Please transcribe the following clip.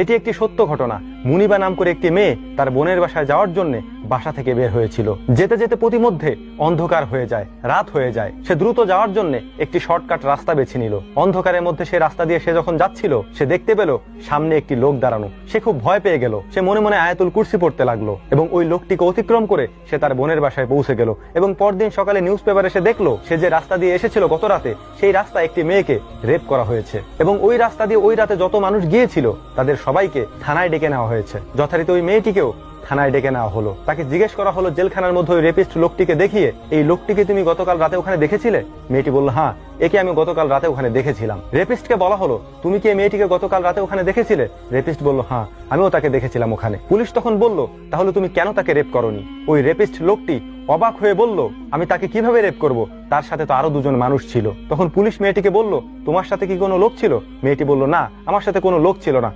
এটি একটি সত্য ঘটনা। মুনিবা নাম করে একটি মেয়ে তার বোনের বাসায় যাওয়ার জন্য বাসা থেকে বের হয়েছিল। যেতে যেতে প্রতিমধ্যে অন্ধকার হয়ে যায়, রাত হয়ে যায়। সে দ্রুত যাওয়ার জন্য একটি শর্টকাট রাস্তা বেছে নিল। অন্ধকারের মধ্যে সে রাস্তা দিয়ে সে যখন যাচ্ছিল, সে দেখতে পেল সামনে একটি লোক দাঁড়ানো। সে খুব ভয় পেয়ে গেল। সে মনে মনে আয়াতুল কুরসি পড়তে লাগলো এবং ওই লোকটিকে অতিক্রম করে সে তার বোনের বাসায় পৌঁছে গেল। এবং পরদিন সকালে নিউজ পেপারে সে দেখলো সে যে রাস্তা দিয়ে এসেছিল গত রাতে, সেই রাস্তায় একটি মেয়েকে রেপ করা হয়েছে। এবং ওই রাস্তা দিয়ে ওই রাতে যত মানুষ গিয়েছিল তাদের সবাইকে থানায় ডেকে নেওয়া হয়েছে। যথারীতি ওই মেয়েটিকেও থানায় ডেকে নেওয়া হলো। তাকে জিজ্ঞেস করা হলো জেলখানার মধ্যে ওই রেপিস্ট লোকটিকে দেখিয়ে, এই লোকটিকে তুমি গতকাল রাতে ওখানে দেখেছিলে? মেয়েটি বলল, হ্যাঁ, একে আমি গতকাল রাতে ওখানে দেখেছিলাম। রেপিস্টকে বলা হলো, তুমি কি এই মেয়েটিকে গতকাল রাতে ওখানে দেখেছিলে? রেপিস্ট বলল, হ্যাঁ, আমিও তাকে দেখেছিলাম ওখানে। পুলিশ তখন বলল, তাহলে তুমি কেন তাকে রেপ করনি? ওই রেপিস্ট লোকটি অবাক হয়ে বলল, আমি তাকে কিভাবে রেপ করব? তার সাথে তো আরো দুজন মানুষ ছিল। তখন পুলিশ মেয়েটিকে বলল, তোমার সাথে কি কোনো লোক ছিল? মেয়েটি বলল, না, আমার সাথে কোনো লোক ছিল না।